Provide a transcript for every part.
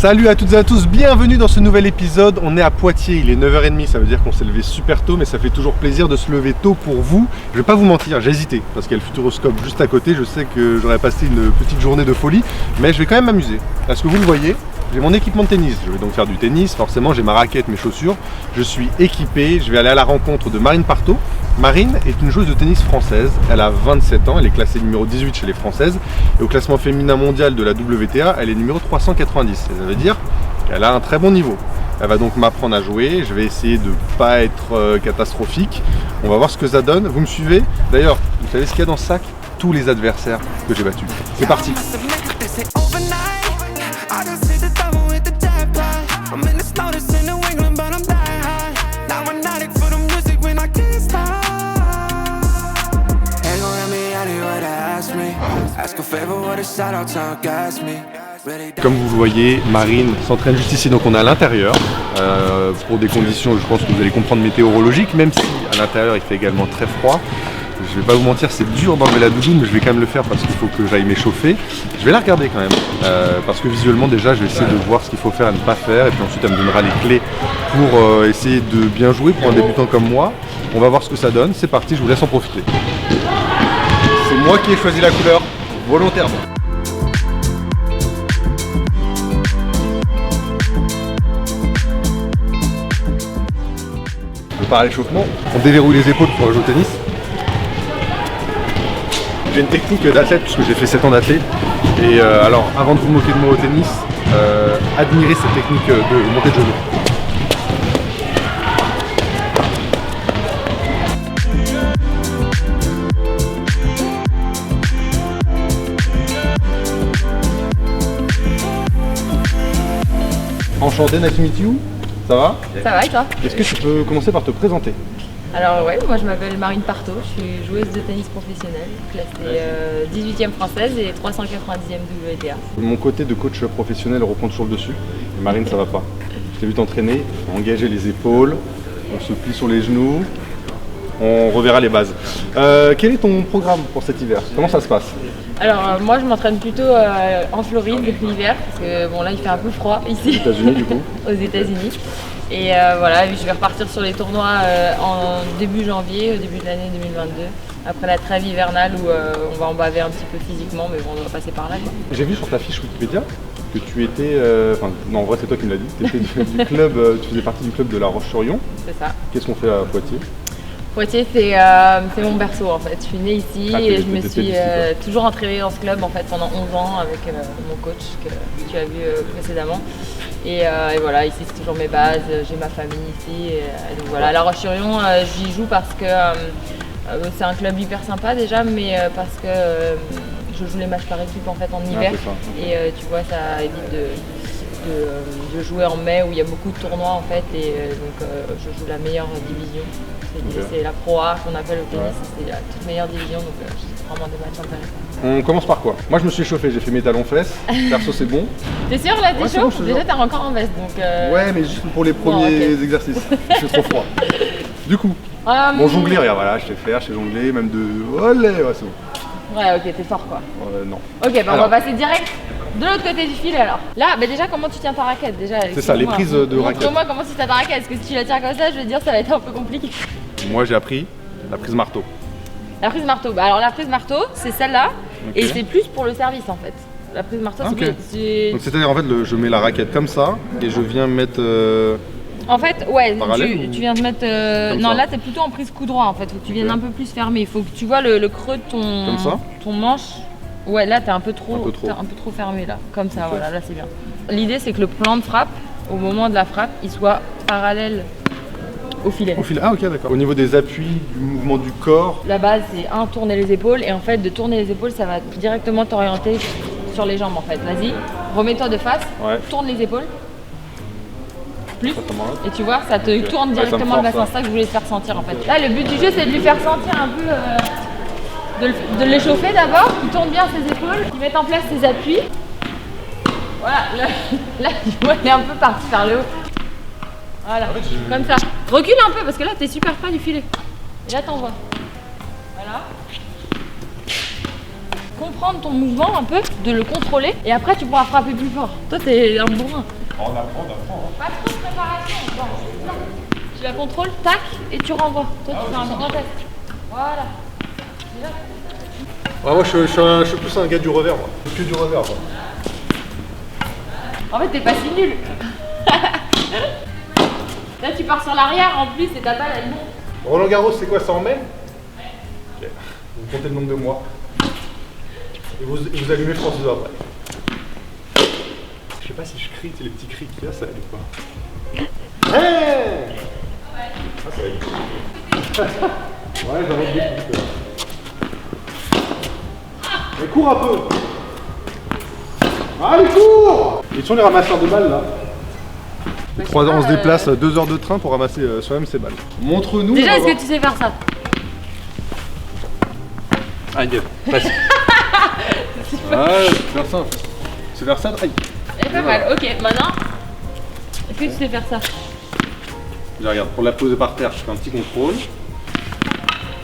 Salut à toutes et à tous, bienvenue dans ce nouvel épisode. On est à Poitiers, il est 9h30, ça veut dire qu'on s'est levé super tôt, mais ça fait toujours plaisir de se lever tôt pour vous. Je vais pas vous mentir, j'ai hésité, parce qu'il y a le Futuroscope juste à côté, je sais que j'aurais passé une petite journée de folie, mais je vais quand même m'amuser. Parce que vous le voyez, j'ai mon équipement de tennis, je vais donc faire du tennis, forcément j'ai ma raquette, mes chaussures, je suis équipé, je vais aller à la rencontre de Marine Partot. Marine est une joueuse de tennis française, elle a 27 ans, elle est classée numéro 18 chez les Françaises et au classement féminin mondial de la WTA, elle est numéro 390, ça veut dire qu'elle a un très bon niveau. Elle va donc m'apprendre à jouer, je vais essayer de ne pas être catastrophique, on va voir ce que ça donne, vous me suivez? D'ailleurs, vous savez ce qu'il y a dans ce sac? Tous les adversaires que j'ai battus. C'est parti! Comme vous le voyez, Marine s'entraîne juste ici, donc on est à l'intérieur pour des conditions, je pense que vous allez comprendre, météorologiques, même si à l'intérieur il fait également très froid. Je vais pas vous mentir, c'est dur d'enlever la doudoune, mais je vais quand même le faire parce qu'il faut que j'aille m'échauffer. Je vais la regarder quand même, parce que visuellement déjà je vais essayer de voir ce qu'il faut faire et ne pas faire, et puis ensuite elle me donnera les clés pour essayer de bien jouer pour un débutant comme moi. On va voir ce que ça donne, c'est parti, je vous laisse en profiter. C'est moi qui ai choisi la couleur, volontairement. Je pars à l'échauffement, on déverrouille les épaules pour jouer au tennis. J'ai une technique d'athlète puisque j'ai fait 7 ans d'athlète. Et alors, avant de vous moquer de moi au tennis, admirez cette technique de montée de genoux. Enchanté, nice to meet you. Ça va? Ça va et toi? Est-ce que tu peux commencer par te présenter? Alors ouais, moi je m'appelle Marine Partot, je suis joueuse de tennis professionnelle, classée 18e française et 390e WTA. Mon côté de coach professionnel reprend toujours le dessus. Et Marine, ça va pas. Je t'ai vu t'entraîner, engager les épaules, on se plie sur les genoux, on reverra les bases. Quel est ton programme pour cet hiver? Comment ça se passe? Alors moi je m'entraîne plutôt en Floride l'hiver, parce que bon là il fait un peu froid ici. Aux États-Unis du coup? Aux États-Unis. Et voilà, je vais repartir sur les tournois en début janvier, au début de l'année 2022, après la trêve hivernale où on va en baver un petit peu physiquement, mais bon, on va passer par là. J'ai vu sur ta fiche Wikipédia que tu étais, non en vrai c'est toi qui me l'as dit, tu étais du club, tu faisais partie du club de La Roche-sur-Yon. C'est ça. Qu'est-ce qu'on fait à Poitiers? Poitiers c'est mon berceau en fait, je suis née ici et je me suis toujours entraînée dans ce club en fait pendant 11 ans avec mon coach que tu as vu précédemment. Et voilà, ici c'est toujours mes bases, j'ai ma famille ici. Et donc voilà, La Roche-sur-Yon, j'y joue parce que c'est un club hyper sympa déjà, mais parce que je joue les matchs par équipe en fait en hiver. Et tu vois, ça évite de jouer en mai où il y a beaucoup de tournois en fait. Et donc je joue la meilleure division. C'est la Pro A qu'on appelle au tennis, c'est la toute meilleure division, donc c'est vraiment des matchs intéressants. On commence par quoi? Moi je me suis chauffé, j'ai fait mes talons fesses, perso c'est bon. T'es sûr là, t'es chaud? Bon, déjà t'as encore en veste donc... Ouais mais juste pour les premiers exercices, je suis trop froid. Du coup, bon jongler, regarde voilà, je sais jongler, même de... Olé, ouais c'est bon. Ouais ok, t'es fort quoi. Non. Ok, bah on va passer direct de l'autre côté du fil alors. Là, bah déjà comment tu tiens ta raquette déjà? C'est ça, les prises de raquette. Montre-moi comment tu tiens ta raquette, parce que si tu la tiens comme ça, je veux dire ça va être un peu compliqué. Moi j'ai appris la prise marteau. La prise marteau, bah alors la prise marteau c'est celle-là, et c'est plus pour le service en fait. La prise marteau c'est plus... Donc c'est-à-dire en fait je mets la raquette comme ça et je viens mettre... En fait, ouais, tu viens de mettre... non, ça. là t'es plutôt en prise coup droit en fait, faut que tu viennes un peu plus fermé. Il faut que tu vois le creux de ton manche. Ouais, là t'es un peu trop fermé là, comme ça, voilà, là c'est bien. L'idée c'est que le plan de frappe, au moment de la frappe, il soit parallèle au filet. Ah ok d'accord. Au niveau des appuis, du mouvement du corps. La base c'est tourner les épaules, et en fait de tourner les épaules ça va directement t'orienter sur les jambes en fait. Vas-y, remets-toi de face, tourne les épaules. Plus, et tu vois, ça te tourne directement le bassin, c'est ça que je voulais te faire sentir en fait. Là le but du jeu c'est de lui faire sentir un peu, de l'échauffer d'abord, qu'il tourne bien ses épaules, qu'il mette en place ses appuis. Voilà, là tu vois il est un peu parti vers le haut. Voilà, comme ça. Recule un peu parce que là t'es super près du filet. Et là t'envoies. Voilà. comprendre ton mouvement un peu, de le contrôler, et après tu pourras frapper plus fort. Toi, t'es un bourrin. On apprend. Pas trop de préparation. Non. Tu la contrôles, tac, et tu renvoies. Toi, tu fais un grand test. Voilà. Ouais, moi, je suis plus un gars du revers, moi. Que du revers, moi. En fait, t'es pas si nul. Là, tu pars sur l'arrière en plus et ta balle, elle monte. Roland Garros, c'est quoi, ça emmène? Ok. Vous comptez le nombre de mois. Et vous allumez, je pense, 2 après. Je sais pas si je crie, les petits cris qu'il y a, ça aide ou pas. Hey! Ah, ça aide. Ouais, j'en ai beaucoup. Mais cours un peu. Allez, cours! Et sur les ramasseurs de balles, là. Bah, 3 heures, on se déplace 2 heures de train pour ramasser soi-même ses balles. Montre-nous. Déjà, est-ce que tu sais faire ça? Ah, bien. Facile. Ouais, c'est faire ça. C'est faire ça, aïe. C'est pas mal, ok. Maintenant, est-ce que tu sais faire ça? Je regarde, pour la poser par terre, je fais un petit contrôle.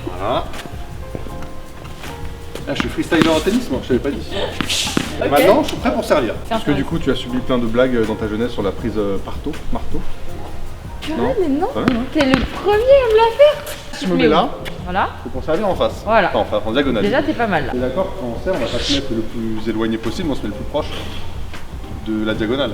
Voilà. Ah, je suis freestyler en tennis, moi, je t'avais pas dit. Okay. Maintenant, je suis prêt pour servir. Parce que ça. du coup, tu as subi plein de blagues dans ta jeunesse sur la prise marteau. Non, mais non, Ouais, t'es le premier à me la faire. Si je me mets là, voilà. c'est pour servir en face. Voilà. Enfin, en diagonale. Déjà, t'es pas mal là. T'es d'accord, quand on sert, on va pas se mettre le plus éloigné possible, on se met le plus proche de la diagonale.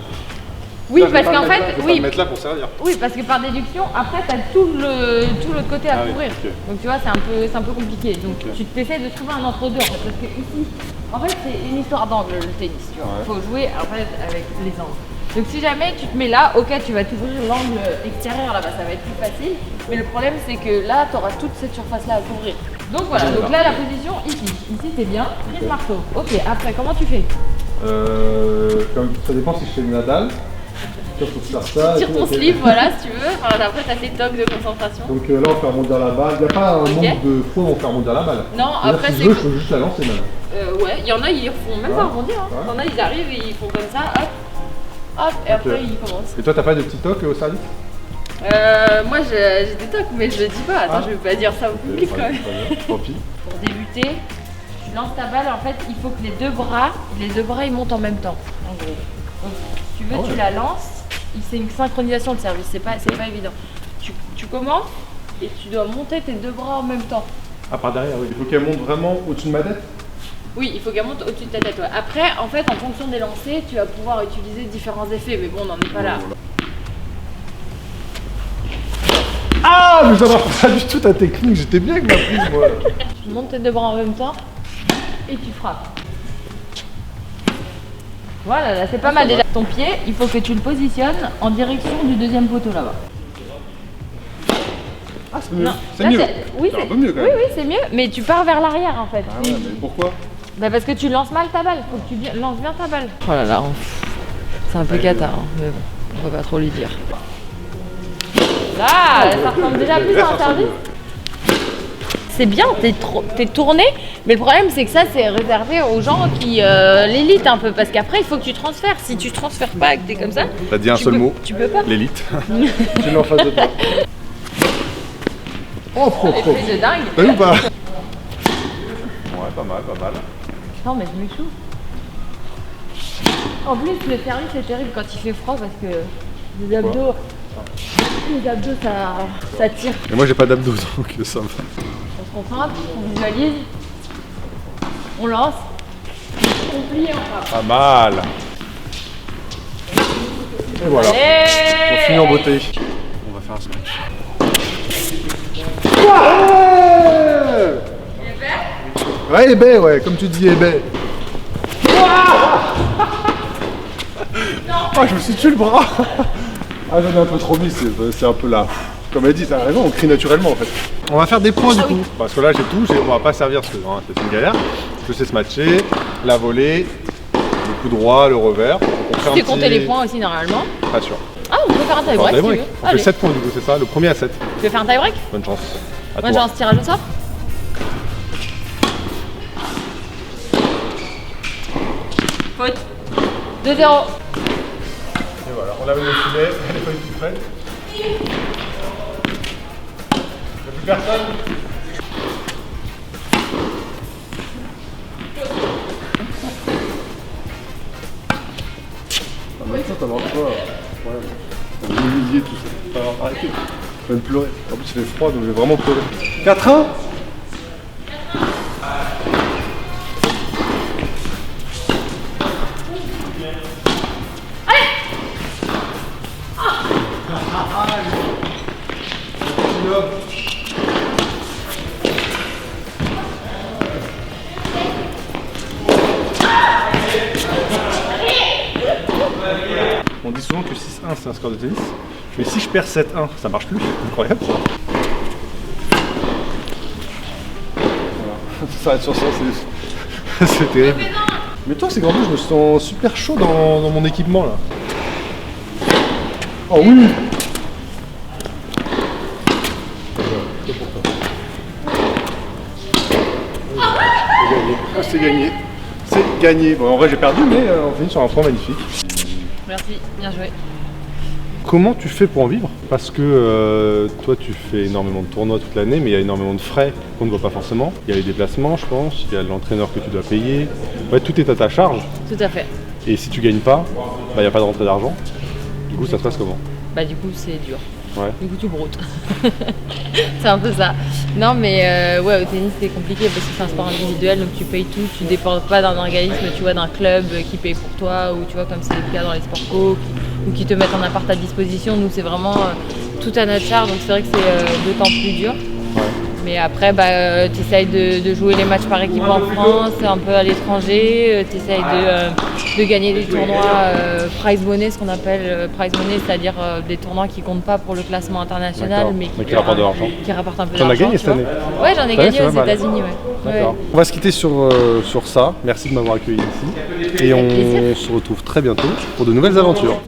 Oui, Ça, je vais parce pas qu'en me mettre fait, là, je vais pas oui. me mettre là pour servir. Oui, parce que par déduction, après, t'as tout l'autre côté à Ah oui, couvrir. ok. Donc tu vois, c'est un peu compliqué. Donc Ok. tu t'essaies de trouver un entre-deux en fait, parce que ici, en fait, c'est une histoire d'angle le tennis. Tu vois, Ouais. faut jouer en fait avec les angles. Donc si jamais tu te mets là, ok, tu vas t'ouvrir l'angle extérieur là-bas, ça va être plus facile. Mais le problème, c'est que là, tu auras toute cette surface-là à couvrir. Donc voilà. Donc là, la position ici. Ici, t'es bien. Prise marteau. Ok. Après, comment tu fais? Ça dépend si je fais le Nadal. Tu peux faire ça. Tire ton slip, voilà, si tu veux. Enfin, après, t'as tes tocs de concentration. Donc là, on fait rebondir la balle. Il n'y a pas un nombre de fois où on fait rebondir la balle. Non, après, si c'est. je veux, je peux juste la lancer même. Ouais, il y en a, ils font même pas rebondir. Hein. Ouais. Il y en a, ils arrivent et ils font comme ça, hop, hop, et après, ils commencent. Et toi, t'as pas de petits tocs au service? Moi, j'ai des tocs, mais je le dis pas. Attends, je vais pas dire ça au public quand même. Tant pis. Pour débuter, tu lances ta balle, en fait, il faut que les deux bras ils montent en même temps, en gros. Donc, si tu veux, tu la lances. C'est une synchronisation de service, c'est pas évident. Tu commences et tu dois monter tes deux bras en même temps. Ah, par derrière, oui. Il faut qu'elle monte vraiment au-dessus de ma tête? Oui, il faut qu'elle monte au-dessus de ta tête. Ouais. Après, en fait, en fonction des lancers, tu vas pouvoir utiliser différents effets, mais bon, on n'en est pas là. Ah, mais ça marche pas du tout ta technique, j'étais bien avec ma prise, moi. Tu montes tes deux bras en même temps et tu frappes. Voilà, là c'est pas mal déjà. Ton pied, il faut que tu le positionnes en direction du deuxième poteau là-bas. Ah, c'est mieux. Non, C'est là, mieux. Oui, C'est un peu mieux quand oui, même. oui, c'est mieux, mais tu pars vers l'arrière en fait. Ah ouais, mais pourquoi? Bah parce que tu lances mal ta balle, faut que tu lances bien ta balle. Oh là là, c'est un peu cata, hein, mais bon, on va pas trop lui dire. Là, ça ressemble déjà plus à un service. C'est bien, t'es tourné, mais le problème c'est que ça c'est réservé aux gens qui l'élite un peu, parce qu'après il faut que tu transfères. Si tu transfères pas et que t'es comme ça, T'as dit un seul mot. Tu peux pas. L'élite. Tu l'as en face de toi. Oh, Les prises de dingue. T'as vu ou pas? Ouais, pas mal, pas mal. Non mais je m'échoue. En plus le service c'est terrible quand il fait froid parce que les abdos, ça tire. Et moi j'ai pas d'abdos donc ça va. On se concentre, on visualise, on lance, on plie et on frappe. Pas mal. Et voilà. Allez, On finit en beauté. On va faire un smash. Ouais, ébé, ouais, comme tu dis, ébé. Ah, je me suis tué le bras. Ah, j'en ai un peu trop mis, c'est un peu là. Comme elle dit, t'as raison, on crie naturellement en fait. On va faire des points du coup. Parce que là j'ai tout, on va pas servir parce que c'est une galère. Je sais se matcher, la volée, le coup droit, le revers. tu sais compter les points aussi normalement. Pas sûr. Ah, on peut faire un tie-break si tu veux. On fait 7 points du coup, c'est ça, le premier à 7. Tu veux faire un tie-break? Bonne chance. À Bonne toi. chance, tirage au sort. Faute. 2-0. Et voilà, on lave le filet, elle est pas du tout prête. Il n'y a plus personne. pas avoir le choix. Ouais. Humilier tout ça. Alors, arrêtez. Je vais me pleurer. En plus, il fait froid, donc je vais vraiment pleurer. 4-1. On dit souvent que 6-1 c'est un score de tennis, mais si je perds 7-1, ça marche plus, c'est incroyable ça. Voilà. Ça s'arrête sur ça, c'est terrible. Mais toi c'est grand plus, je me sens super chaud dans mon équipement là. Oh oui. C'est gagné. C'est gagné. Bon, en vrai j'ai perdu, mais on finit sur un point magnifique. Merci, bien joué. Comment tu fais pour en vivre? Parce que toi tu fais énormément de tournois toute l'année, mais il y a énormément de frais qu'on ne voit pas forcément. Il y a les déplacements je pense, il y a l'entraîneur que tu dois payer. Ouais, tout est à ta charge. Tout à fait. Et si tu gagnes pas, il n'y a pas de rentrée d'argent. Du coup ça se passe comment? Bah du coup c'est dur. Ouais. Du coup tu broutes. C'est un peu ça. Non mais ouais, au tennis c'est compliqué parce que c'est un sport individuel, donc tu payes tout, tu dépends pas d'un organisme, tu vois, d'un club qui paye pour toi, ou tu vois comme c'est le cas dans les sports co, ou qui te mettent en appart à disposition. Nous c'est vraiment tout à notre charge, donc c'est vrai que c'est d'autant plus dur. Ouais. Mais après tu essayes de jouer les matchs par équipe en France, un peu à l'étranger, tu essayes de gagner des tournois prize money, ce qu'on appelle prize money, c'est-à-dire des tournois qui comptent pas pour le classement international, mais qui rapportent de l'argent. Qui rapportent un peu T'en d'argent. as gagné cette année? Ouais, j'en ai gagné aux États-Unis. Ouais. D'accord. On va se quitter sur ça. Merci de m'avoir accueilli ici. Et on se retrouve très bientôt pour de nouvelles aventures.